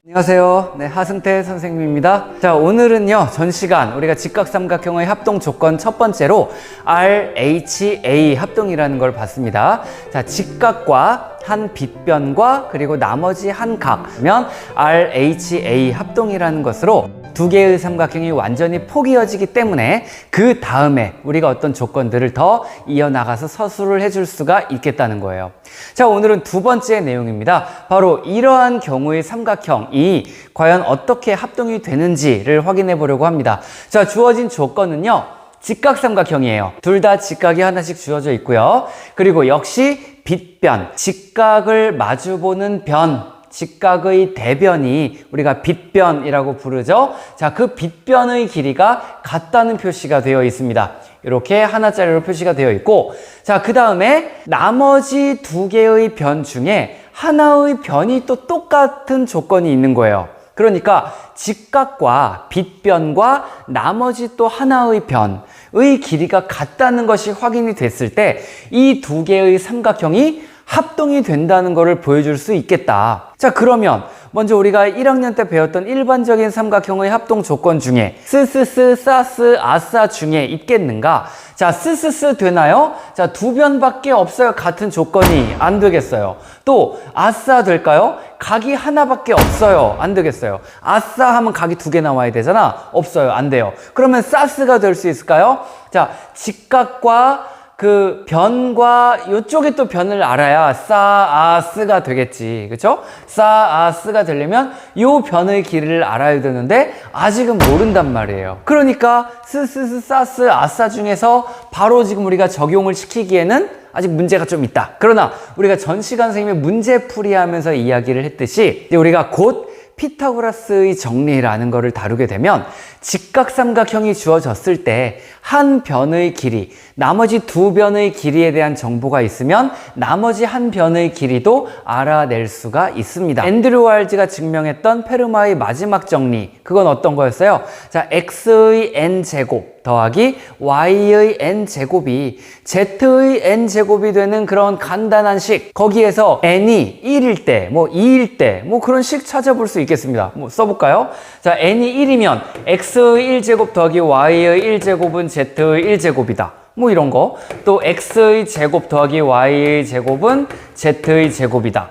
안녕하세요. 네, 하승태 선생님입니다. 자, 오늘은요, 전 시간 우리가 직각삼각형의 합동 조건 첫 번째로 RHA 합동이라는 걸 봤습니다. 자, 직각과 한 빗변과 그리고 나머지 한 각면 RHA 합동이라는 것으로 두 개의 삼각형이 완전히 포개어지기 때문에 그 다음에 우리가 어떤 조건들을 더 이어나가서 서술을 해줄 수가 있겠다는 거예요. 자, 오늘은 두 번째 내용입니다. 바로 이러한 경우의 삼각형이 과연 어떻게 합동이 되는지를 확인해 보려고 합니다. 자, 주어진 조건은요, 직각삼각형이에요. 둘 다 직각이 하나씩 주어져 있고요. 그리고 역시 빗변, 직각을 마주보는 변, 직각의 대변이 우리가 빗변이라고 부르죠. 자, 그 빗변의 길이가 같다는 표시가 되어 있습니다. 이렇게 하나짜리로 표시가 되어 있고, 자, 그 다음에 나머지 두 개의 변 중에 하나의 변이 또 똑같은 조건이 있는 거예요. 그러니까 직각과 빗변과 나머지 또 하나의 변의 길이가 같다는 것이 확인이 됐을 때 이 두 개의 삼각형이 합동이 된다는 것을 보여줄 수 있겠다. 자, 그러면 먼저 우리가 1학년 때 배웠던 일반적인 삼각형의 합동 조건 중에 스스스, 싸스, 아싸 중에 있겠는가? 자, 스스스 되나요? 자, 두 변밖에 없어요. 같은 조건이 안 되겠어요. 또 아싸 될까요? 각이 하나밖에 없어요. 안 되겠어요. 아싸 하면 각이 두 개 나와야 되잖아. 없어요. 안 돼요. 그러면 싸스가 될 수 있을까요? 자, 직각과 그 변과 이쪽에 또 변을 알아야 싸아스가 되겠지. 그쵸? 싸아스가 되려면 요 변의 길이를 알아야 되는데 아직은 모른단 말이에요. 그러니까 스스스 싸스 아싸 중에서 바로 지금 우리가 적용을 시키기에는 아직 문제가 좀 있다. 그러나 우리가 전 시간 선생님의 문제풀이 하면서 이야기를 했듯이 우리가 곧 피타고라스의 정리라는 것을 다루게 되면 직각삼각형이 주어졌을 때 한 변의 길이, 나머지 두 변의 길이에 대한 정보가 있으면 나머지 한 변의 길이도 알아낼 수가 있습니다. 앤드류 와일즈가 증명했던 페르마의 마지막 정리, 그건 어떤 거였어요? 자, x의 n제곱 더하기 y의 n제곱이 z의 n제곱이 되는 그런 간단한 식, 거기에서 n이 1일 때, 뭐 2일 때, 뭐 그런 식 찾아볼 수 있겠습니다. 뭐 써볼까요? 자, n이 1이면 x의 1제곱 더하기 y의 1제곱은 z의 1제곱이다. 뭐 이런 거. 또 x의 제곱 더하기 y의 제곱은 z의 제곱이다.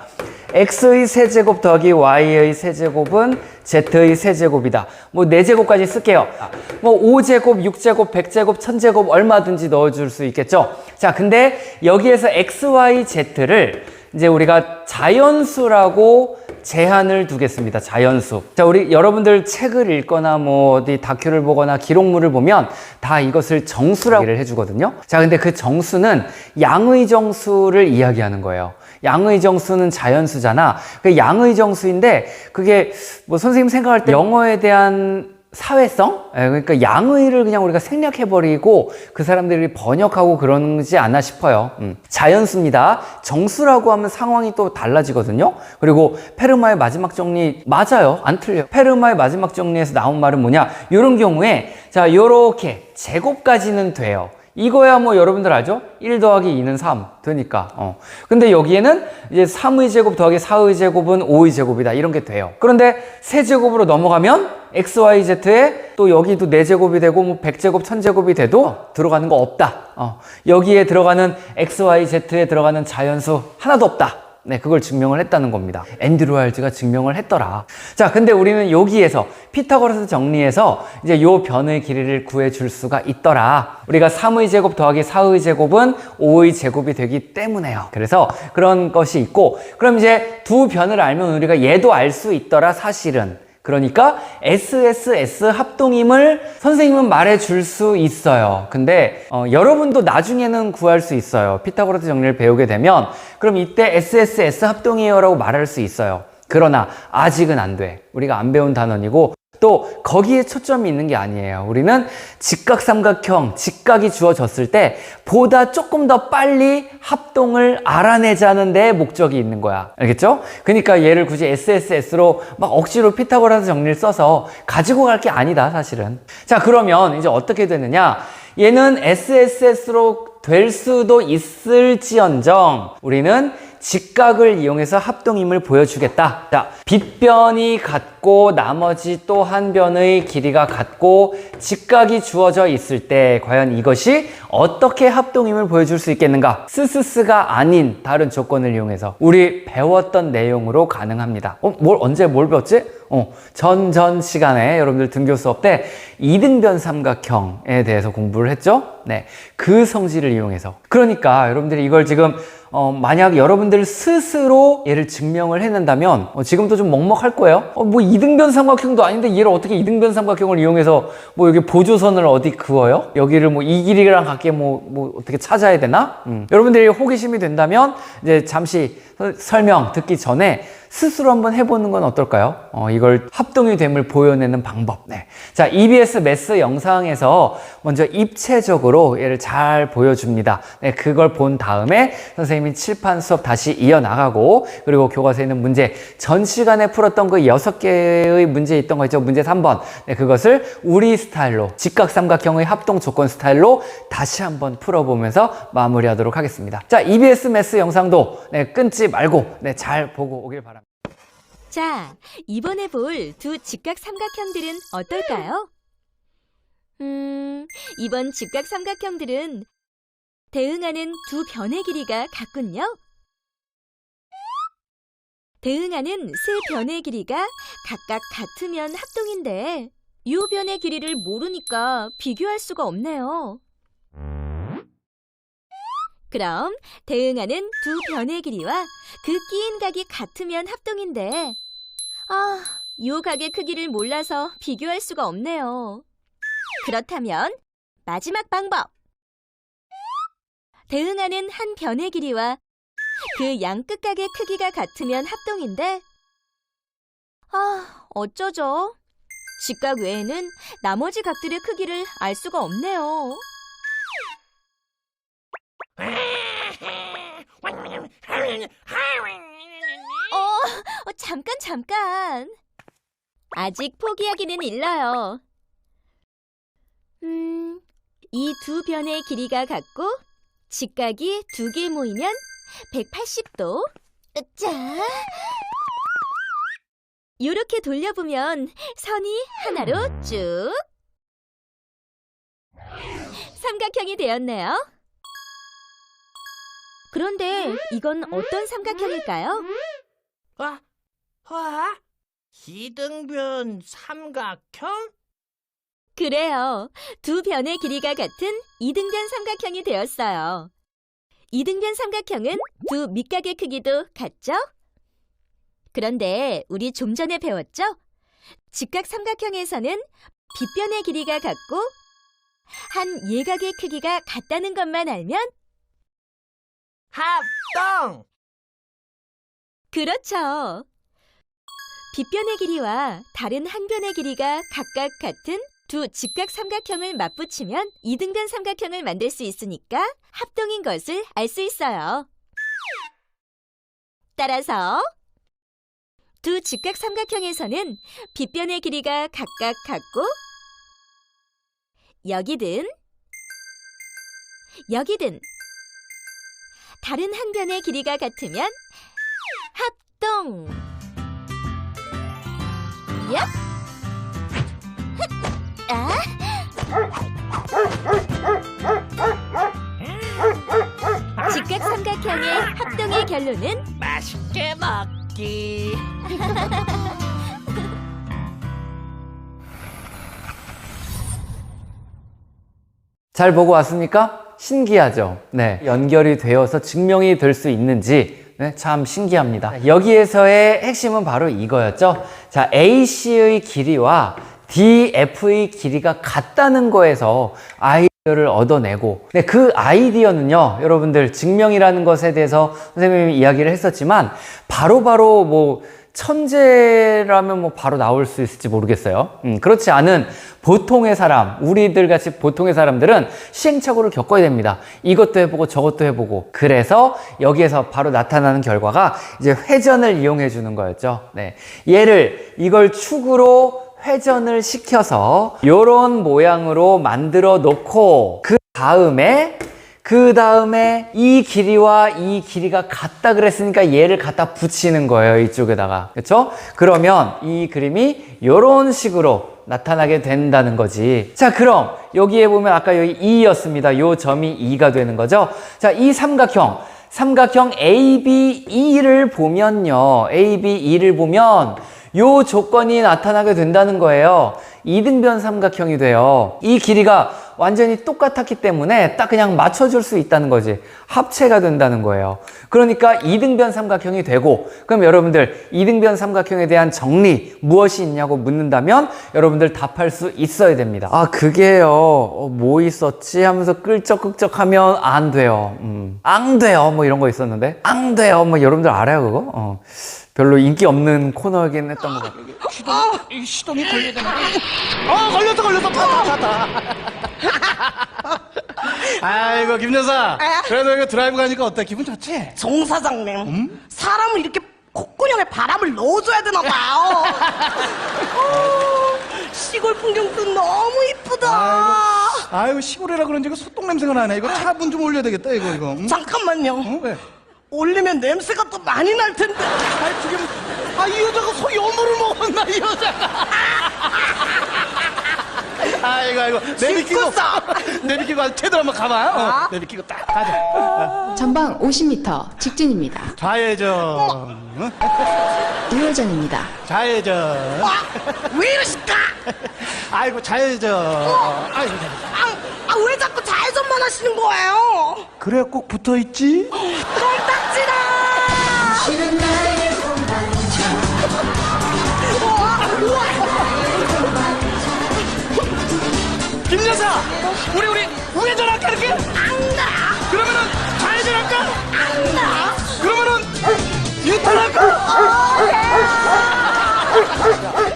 x의 세제곱 더하기 y의 세제곱은 z의 세제곱이다. 뭐 4제곱까지 쓸게요. 뭐 5제곱, 6제곱, 100제곱, 1000제곱 얼마든지 넣어줄 수 있겠죠. 자, 근데 여기에서 x, y, z를 이제 우리가 자연수라고 제한을 두겠습니다. 자연수. 자, 우리 여러분들 책을 읽거나 뭐 어디 다큐를 보거나 기록물을 보면 다 이것을 정수라고 얘기를 해주거든요. 자, 근데 그 정수는 양의 정수를 이야기하는 거예요. 양의 정수는 자연수잖아. 그 양의 정수인데 그게 뭐 선생님 생각할 때 영어에 대한 사회성? 그러니까 양의를 그냥 우리가 생략해버리고 그 사람들이 번역하고 그러지 않나 싶어요. 자연수입니다. 정수라고 하면 상황이 또 달라지거든요. 그리고 페르마의 마지막 정리 맞아요. 안 틀려요. 페르마의 마지막 정리에서 나온 말은 뭐냐? 이런 경우에 자, 요렇게 제곱까지는 돼요. 이거야 뭐 여러분들 알죠? 1 더하기 2는 3 되니까. 근데 여기에는 이제 3의 제곱 더하기 4의 제곱은 5의 제곱이다. 이런 게 돼요. 그런데 세제곱으로 넘어가면 x, y, z에 또 여기도 4제곱이 되고 뭐 100제곱, 1000제곱이 돼도 들어가는 거 없다. 여기에 들어가는 x, y, z에 들어가는 자연수 하나도 없다. 네, 그걸 증명을 했다는 겁니다. 앤드류 와일즈가 증명을 했더라. 자, 근데 우리는 여기에서 피타고라스 정리해서 이제 요 변의 길이를 구해줄 수가 있더라. 우리가 3의 제곱 더하기 4의 제곱은 5의 제곱이 되기 때문에요. 그래서 그런 것이 있고, 그럼 이제 두 변을 알면 우리가 얘도 알 수 있더라, 사실은. 그러니까 SSS 합동임을 선생님은 말해줄 수 있어요. 근데 여러분도 나중에는 구할 수 있어요. 피타고라스 정리를 배우게 되면 그럼 이때 SSS 합동이에요 라고 말할 수 있어요. 그러나 아직은 안 돼. 우리가 안 배운 단원이고 또 거기에 초점이 있는 게 아니에요. 우리는 직각삼각형, 직각이 주어졌을 때 보다 조금 더 빨리 합동을 알아내자는 데 목적이 있는 거야. 알겠죠? 그러니까 얘를 굳이 SSS로 막 억지로 피타고라스 정리를 써서 가지고 갈 게 아니다, 사실은. 자, 그러면 이제 어떻게 되느냐? 얘는 SSS로 될 수도 있을지언정 우리는 직각을 이용해서 합동임을 보여주겠다. 자, 빗변이 같고 나머지 또 한 변의 길이가 같고 직각이 주어져 있을 때 과연 이것이 어떻게 합동임을 보여줄 수 있겠는가? 스스스가 아닌 다른 조건을 이용해서 우리 배웠던 내용으로 가능합니다. 언제 뭘 배웠지? 전 시간에 여러분들 등교 수업 때 이등변 삼각형에 대해서 공부를 했죠? 네. 그 성질을 이용해서. 그러니까 여러분들이 이걸 지금 만약 여러분들 스스로 얘를 증명을 해낸다면 지금도 좀 먹먹할 거예요. 뭐 이등변 삼각형도 아닌데 얘를 어떻게 이등변 삼각형을 이용해서 뭐 여기 보조선을 어디 그어요? 여기를 뭐 이 길이랑 같게 뭐 어떻게 찾아야 되나? 여러분들이 호기심이 된다면 이제 잠시 설명 듣기 전에 스스로 한번 해보는 건 어떨까요? 이걸 합동이 됨을 보여내는 방법. 네. 자, EBS 매스 영상에서 먼저 입체적으로 얘를 잘 보여줍니다. 네, 그걸 본 다음에 선생님이 칠판 수업 다시 이어나가고, 그리고 교과서에 있는 문제, 전 시간에 풀었던 그 6개의 문제 있던 거 있죠? 문제 3번. 네, 그것을 우리 스타일로, 직각삼각형의 합동 조건 스타일로 다시 한번 풀어보면서 마무리하도록 하겠습니다. 자, EBS 매스 영상도 네, 끊지 말고 네, 잘 보고 오길 바랍니다. 자, 이번에 볼 두 직각삼각형들은 어떨까요? 이번 직각삼각형들은 대응하는 두 변의 길이가 같군요. 대응하는 세 변의 길이가 각각 같으면 합동인데 이 변의 길이를 모르니까 비교할 수가 없네요. 그럼 대응하는 두 변의 길이와 그 끼인 각이 같으면 합동인데 이 각의 크기를 몰라서 비교할 수가 없네요. 그렇다면 마지막 방법! 대응하는 한 변의 길이와 그 양끝각의 크기가 같으면 합동인데 어쩌죠? 직각 외에는 나머지 각들의 크기를 알 수가 없네요. 잠깐. 아직 포기하기는 일러요. 이 두 변의 길이가 같고 직각이 두 개 모이면 180도. 자, 이렇게 돌려보면 선이 하나로 쭉 삼각형이 되었네요. 그런데 이건 어떤 삼각형일까요? 이등변 삼각형? 그래요. 두 변의 길이가 같은 이등변 삼각형이 되었어요. 이등변 삼각형은 두 밑각의 크기도 같죠? 그런데 우리 좀 전에 배웠죠? 직각 삼각형에서는 빗변의 길이가 같고 한 예각의 크기가 같다는 것만 알면 합동! 그렇죠. 빗변의 길이와 다른 한 변의 길이가 각각 같은 두 직각 삼각형을 맞붙이면 이등변 삼각형을 만들 수 있으니까 합동인 것을 알 수 있어요. 따라서 두 직각 삼각형에서는 빗변의 길이가 각각 같고 여기든 다른 한 변의 길이가 같으면 합동! 얍! 직각 삼각형의 합동의 결론은 맛있게 먹기. 잘 보고 왔습니까? 신기하죠? 네. 연결이 되어서 증명이 될 수 있는지 네, 참 신기합니다. 여기에서의 핵심은 바로 이거였죠. 자, AC의 길이와 DF의 길이가 같다는 거에서 아이디어를 얻어내고, 네, 그 아이디어는요, 여러분들 증명이라는 것에 대해서 선생님이 이야기를 했었지만 바로바로 뭐 천재라면 뭐 바로 나올 수 있을지 모르겠어요. 그렇지 않은 보통의 사람, 우리들 같이 보통의 사람들은 시행착오를 겪어야 됩니다. 이것도 해보고 저것도 해보고. 그래서 여기에서 바로 나타나는 결과가 이제 회전을 이용해 주는 거였죠. 네. 이걸 축으로 회전을 시켜서 요런 모양으로 만들어 놓고 그 다음에 그 다음에 이 길이와 이 길이가 같다 그랬으니까 얘를 갖다 붙이는 거예요, 이쪽에다가. 그렇죠? 그러면 이 그림이 이런 식으로 나타나게 된다는 거지. 자, 그럼 여기에 보면 아까 여기 2였습니다. 요 점이 2가 되는 거죠. 자, 이 삼각형 ABE를 보면요. ABE를 보면 요 조건이 나타나게 된다는 거예요. 이등변 삼각형이 돼요. 이 길이가 완전히 똑같았기 때문에 딱 그냥 맞춰줄 수 있다는 거지. 합체가 된다는 거예요. 그러니까 이등변 삼각형이 되고, 그럼 여러분들 이등변 삼각형에 대한 정리 무엇이 있냐고 묻는다면 여러분들 답할 수 있어야 됩니다. 아, 그게요. 뭐 있었지 하면서 끌적끌적하면 안 돼요. 안 돼요. 뭐 이런 거 있었는데 안 돼요. 뭐 여러분들 알아요 그거? 별로 인기 없는 코너이긴 했던 것 같아요. 시동이 걸려야 되는데. 걸렸어. 타. 아이고, 김 여사. 그래도 이거 드라이브 가니까 어때? 기분 좋지? 정 사장님, 사람을 이렇게 콧구녕에 바람을 넣어줘야 되나 봐요. 시골 풍경도 너무 이쁘다. 아이고 시골이라 그런지 이거 소똥 냄새가 나네. 이거 차 문 좀 올려야 되겠다 이거. 응? 잠깐만요. 왜? 올리면 냄새가 더 많이 날 텐데. 이 여자가 소 여물을 먹었나 이 여자가. 아이고 내비키고 아주 제대로 한번 가봐. 내비키고 딱 가자. 전방 50m 직진입니다. 좌회전. 우회전입니다. 좌회전. 왜 이러실까? 아이고 좌회전. 아이고. 왜 자꾸 좌회전만 하시는 거예요? 그래 꼭 붙어 있지. 똥딱지다. 김 여사, 우리 우회전 할까 이렇게? 안다. 그러면은 좌회전 할까? 안다. 그러면은 유턴 할까?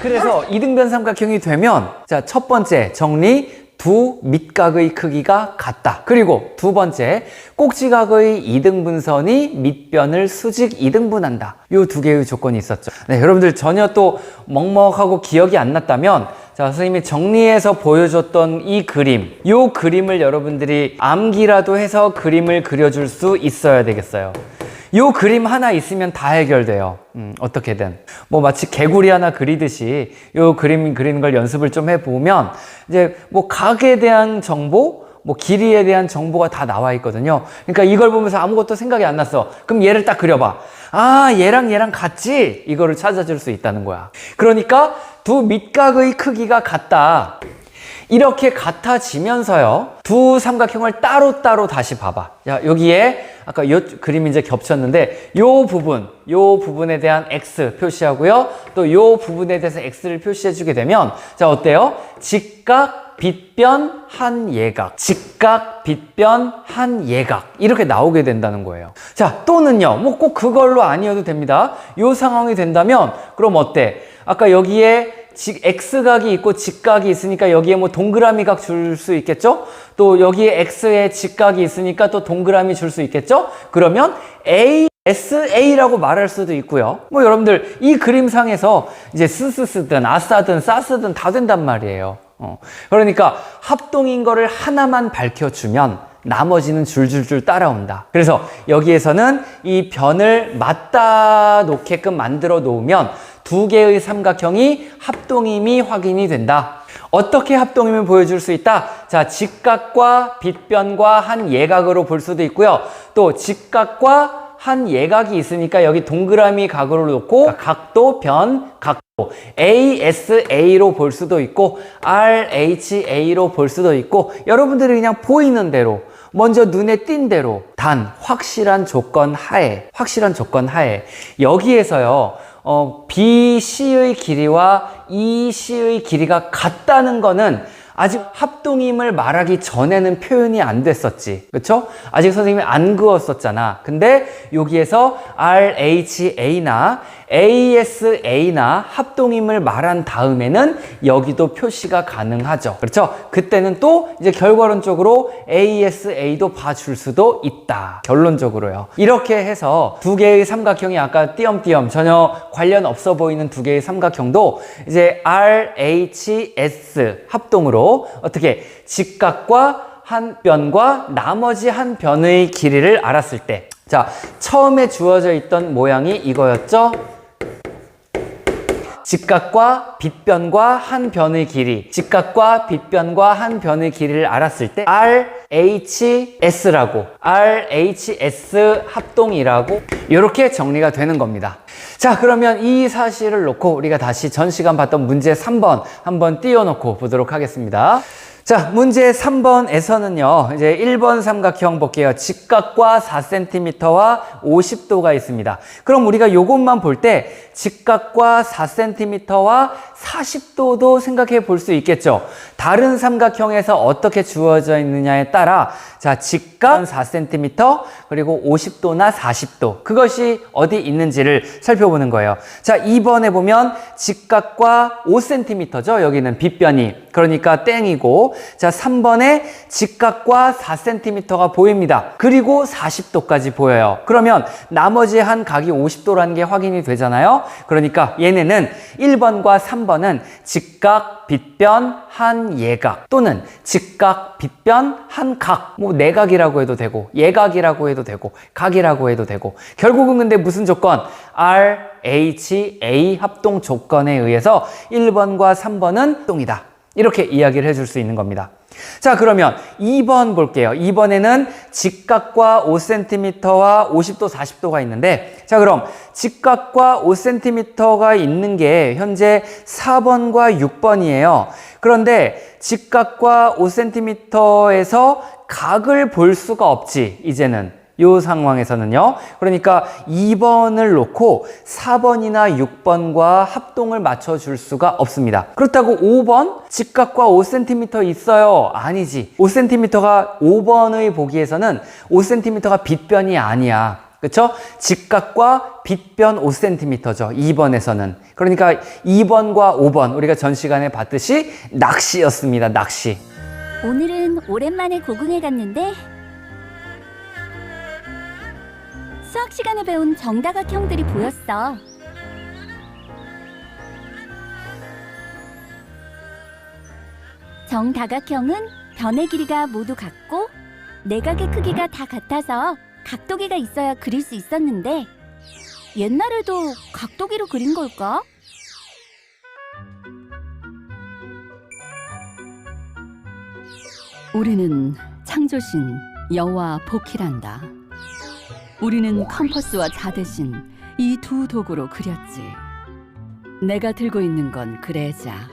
그래서 이등변 삼각형이 되면, 자, 첫 번째 정리, 두 밑각의 크기가 같다. 그리고 두 번째, 꼭지각의 이등분선이 밑변을 수직 이등분한다. 요 두 개의 조건이 있었죠. 네, 여러분들 전혀 또 먹먹하고 기억이 안 났다면, 자, 선생님이 정리해서 보여줬던 이 그림, 요 그림을 여러분들이 암기라도 해서 그림을 그려줄 수 있어야 되겠어요. 요 그림 하나 있으면 다 해결돼요. 어떻게든. 뭐 마치 개구리 하나 그리듯이 요 그림 그리는 걸 연습을 좀 해보면 이제 뭐 각에 대한 정보, 뭐 길이에 대한 정보가 다 나와 있거든요. 그러니까 이걸 보면서 아무것도 생각이 안 났어. 그럼 얘를 딱 그려봐. 아, 얘랑 같지? 이거를 찾아줄 수 있다는 거야. 그러니까 두 밑각의 크기가 같다. 이렇게 같아지면서요, 두 삼각형을 따로따로 다시 봐봐. 자, 여기에 아까 요 그림이 이제 겹쳤는데 요 부분에 대한 X 표시하고요, 또 요 부분에 대해서 X를 표시해 주게 되면, 자, 어때요? 직각, 빗변, 한 예각. 직각, 빗변, 한 예각. 이렇게 나오게 된다는 거예요. 자, 또는요, 뭐 꼭 그걸로 아니어도 됩니다. 요 상황이 된다면, 그럼 어때? 아까 여기에 X각이 있고 직각이 있으니까 여기에 뭐 동그라미 각 줄 수 있겠죠? 또 여기에 X에 직각이 있으니까 또 동그라미 줄 수 있겠죠? 그러면 ASA라고 말할 수도 있고요. 뭐 여러분들 이 그림상에서 이제 스스쓰든 아싸든 싸쓰든 다 된단 말이에요. 그러니까 합동인 거를 하나만 밝혀주면 나머지는 줄줄줄 따라온다. 그래서 여기에서는 이 변을 맞다 놓게끔 만들어 놓으면 두 개의 삼각형이 합동임이 확인이 된다. 어떻게 합동임을 보여줄 수 있다? 자, 직각과 빗변과 한 예각으로 볼 수도 있고요. 또 직각과 한 예각이 있으니까 여기 동그라미 각으로 놓고 각도, 변, 각도 ASA로 볼 수도 있고 RHA로 볼 수도 있고, 여러분들이 그냥 보이는 대로, 먼저 눈에 띈 대로, 단 확실한 조건 하에 여기에서요, BC의 길이와 EC의 길이가 같다는 거는 아직 합동임을 말하기 전에는 표현이 안 됐었지. 그쵸? 아직 선생님이 안 그었었잖아. 근데 여기에서 RHA나 ASA나 합동임을 말한 다음에는 여기도 표시가 가능하죠. 그렇죠? 그때는 또 이제 결과론적으로 ASA도 봐줄 수도 있다. 결론적으로요. 이렇게 해서 두 개의 삼각형이 아까 띄엄띄엄 전혀 관련 없어 보이는 두 개의 삼각형도 이제 RHS 합동으로 어떻게 직각과 한 변과 나머지 한 변의 길이를 알았을 때, 자, 처음에 주어져 있던 모양이 이거였죠? 직각과 빗변과 한 변의 길이, 직각과 빗변과 한 변의 길이를 알았을 때 RHS라고, RHS 합동이라고 이렇게 정리가 되는 겁니다. 자, 그러면 이 사실을 놓고 우리가 다시 전 시간 봤던 문제 3번 한번 띄워놓고 보도록 하겠습니다. 자, 문제 3번에서는요, 이제 1번 삼각형 볼게요. 직각과 4cm와 50도가 있습니다. 그럼 우리가 요것만 볼 때 직각과 4cm와 40도도 생각해 볼 수 있겠죠. 다른 삼각형에서 어떻게 주어져 있느냐에 따라, 자, 직각 4cm 그리고 50도나 40도, 그것이 어디 있는지를 살펴보는 거예요. 자, 2번에 보면 직각과 5cm죠. 여기는 빗변이. 그러니까 땡이고, 자, 3번에 직각과 4cm가 보입니다. 그리고 40도까지 보여요. 그러면 나머지 한 각이 50도라는 게 확인이 되잖아요. 그러니까 얘네는 1번과 3번은 직각, 빗변, 한 예각, 또는 직각, 빗변, 한 각, 뭐 내각이라고 해도 되고 예각이라고 해도 되고 각이라고 해도 되고, 결국은 근데 무슨 조건? RHA 합동 조건에 의해서 1번과 3번은 합동이다, 이렇게 이야기를 해줄 수 있는 겁니다. 자, 그러면 2번 볼게요. 2번에는 직각과 5cm와 50도, 40도가 있는데, 자, 그럼 직각과 5cm가 있는 게 현재 4번과 6번이에요. 그런데 직각과 5cm에서 각을 볼 수가 없지, 이제는. 이 상황에서는요. 그러니까 2번을 놓고 4번이나 6번과 합동을 맞춰줄 수가 없습니다. 그렇다고 5번? 직각과 5cm 있어요? 아니지. 5cm가 5번의 보기에서는 5cm가 빗변이 아니야. 그쵸? 직각과 빗변 5cm죠. 2번에서는. 그러니까 2번과 5번, 우리가 전 시간에 봤듯이 낚시였습니다. 낚시. 오늘은 오랜만에 고궁에 갔는데 수학 시간에 배운 정다각형들이 보였어. 정다각형은 변의 길이가 모두 같고 내각의 크기가 다 같아서 각도기가 있어야 그릴 수 있었는데, 옛날에도 각도기로 그린 걸까? 우리는 창조신 여호와 복희란다. 우리는 컴퍼스와 자대신 이 두 도구로 그렸지. 내가 들고 있는 건 그레자,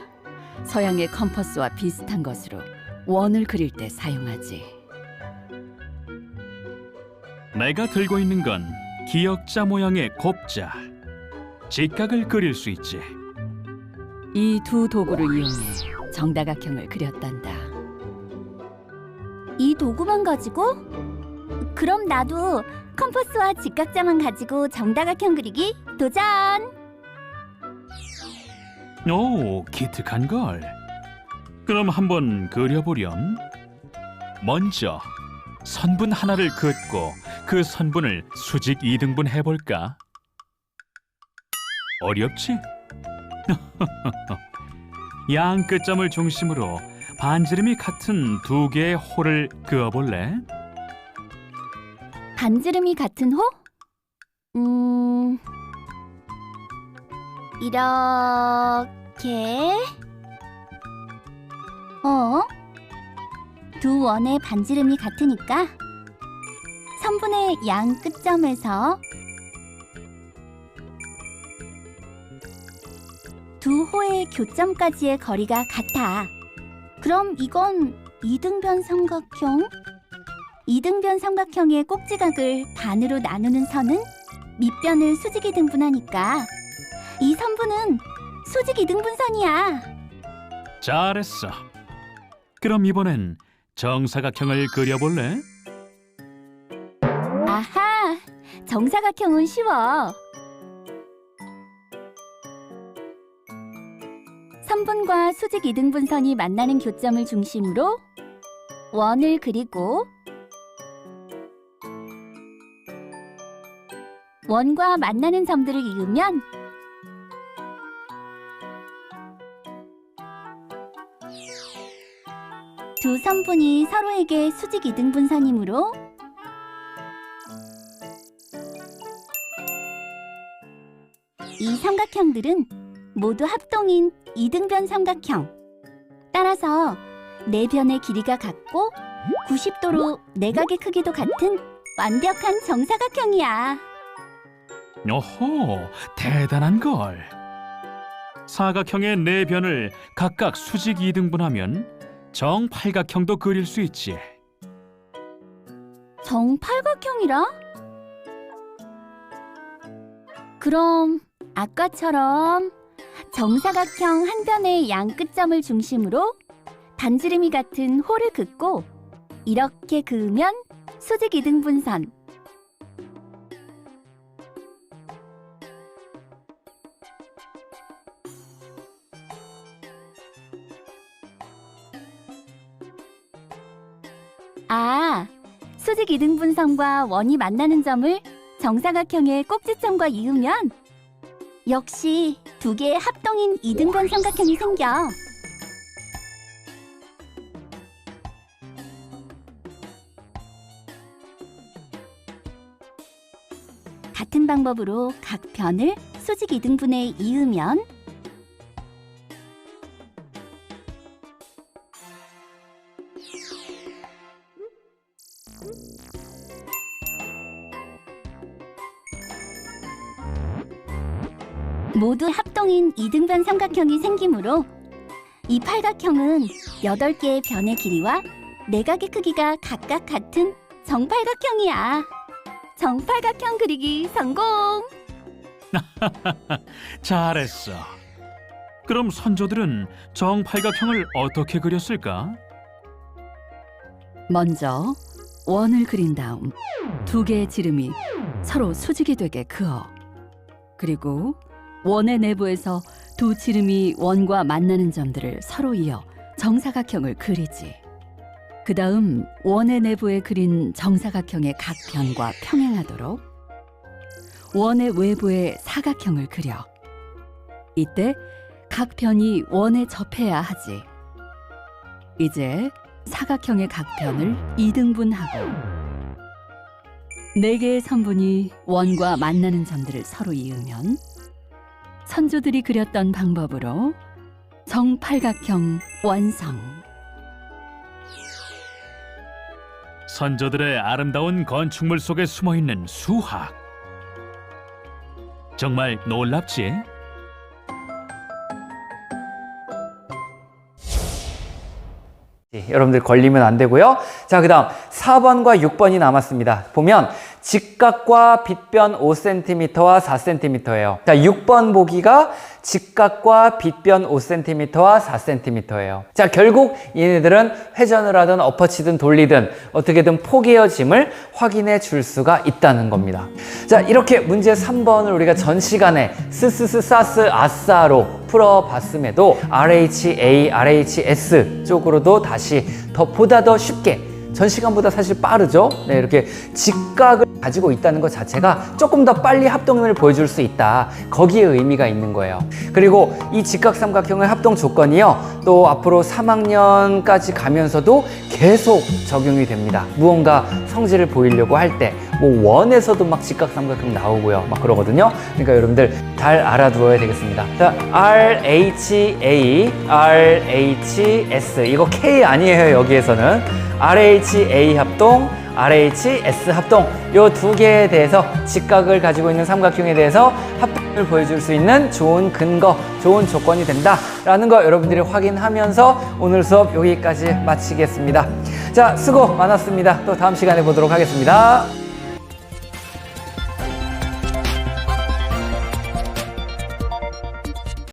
서양의 컴퍼스와 비슷한 것으로 원을 그릴 때 사용하지. 내가 들고 있는 건 기역자 모양의 곱자, 직각을 그릴 수 있지. 이 두 도구를 이용해 정다각형을 그렸단다. 이 도구만 가지고? 그럼 나도 컴퍼스와 직각자만 가지고 정다각형 그리기 도전! 오, 기특한걸. 그럼 한번 그려보렴. 먼저 선분 하나를 긋고 그 선분을 수직 2등분 해볼까? 어렵지? 양 끝점을 중심으로 반지름이 같은 두 개의 호를 그어볼래? 반지름이 같은 호? 이렇게? 두 원의 반지름이 같으니까 선분의 양 끝점에서 두 호의 교점까지의 거리가 같아. 그럼 이건 이등변 삼각형? 이등변 삼각형의 꼭지각을 반으로 나누는 선은 밑변을 수직 이등분하니까 이 선분은 수직 이등분선이야. 잘했어. 그럼 이번엔 정사각형을 그려볼래? 아하, 정사각형은 쉬워. 선분과 수직 이등분선이 만나는 교점을 중심으로 원을 그리고 원과 만나는 점들을 이으면 두 두 선분이 서로에게 수직 이등분선이므로 이 삼각형들은 모두 합동인 이등변 삼각형. 따라서 네 변의 길이가 같고 90도로 내각의 크기도 같은 완벽한 정사각형이야. 오호, 대단한 걸. 사각형의 네 변을 각각 수직 이등분하면 정팔각형도 그릴 수 있지. 정팔각형이라? 그럼 아까처럼 정사각형 한 변의 양 끝점을 중심으로 반지름이 같은 호를 긋고 이렇게 그으면 수직 이등분선. 아, 수직 이등분선과 원이 만나는 점을 정사각형의 꼭지점과 이으면 역시 두 개의 합동인 이등변 삼각형이 생겨. 같은 방법으로 각 변을 수직 이등분에 이으면 모두 합동인 이등변 삼각형이 생기므로 이 팔각형은 8개의 변의 길이와 내각의 크기가 각각 같은 정팔각형이야. 정팔각형 그리기 성공! 잘했어. 그럼 선조들은 정팔각형을 어떻게 그렸을까? 먼저 원을 그린 다음 두 개의 지름이 서로 수직이 되게 그어. 그리고 원의 내부에서 두 지름이 원과 만나는 점들을 서로 이어 정사각형을 그리지. 그 다음 원의 내부에 그린 정사각형의 각 변과 평행하도록 원의 외부에 사각형을 그려. 이때 각 변이 원에 접해야 하지. 이제 사각형의 각 변을 이등분하고 네 개의 선분이 원과 만나는 점들을 서로 이으면 선조들이 그렸던 방법으로 정팔각형 완성. 선조들의 아름다운 건축물 속에 숨어있는 수학. 정말 놀랍지? 여러분들 걸리면 안 되고요. 자, 그 다음 4번과 6번이 남았습니다. 보면 직각과 빗변 5cm와 4cm예요. 자, 6번 보기가 직각과 빗변 5cm와 4cm예요. 자, 결국 얘네들은 회전을 하든 엎어치든 돌리든 어떻게든 포개어짐을 확인해 줄 수가 있다는 겁니다. 자, 이렇게 문제 3번을 우리가 전 시간에 사스 아싸로 풀어봤음에도 RHA, RHS 쪽으로도 다시 보다 더 쉽게 전 시간보다 사실 빠르죠? 네, 이렇게 직각을 가지고 있다는 것 자체가 조금 더 빨리 합동임을 보여줄 수 있다. 거기에 의미가 있는 거예요. 그리고 이 직각삼각형의 합동 조건이요, 또 앞으로 3학년까지 가면서도 계속 적용이 됩니다. 무언가 성질을 보이려고 할 때 뭐 원에서도 막 직각삼각형 나오고요, 막 그러거든요. 그러니까 여러분들 잘 알아두어야 되겠습니다. 자, RHA, RHS 이거 K 아니에요. 여기에서는 RHA 합동, RHS 합동 요 두 개에 대해서 직각을 가지고 있는 삼각형에 대해서 합동을 보여줄 수 있는 좋은 근거, 좋은 조건이 된다라는 거 여러분들이 확인하면서 오늘 수업 여기까지 마치겠습니다. 자, 수고 많았습니다. 또 다음 시간에 보도록 하겠습니다.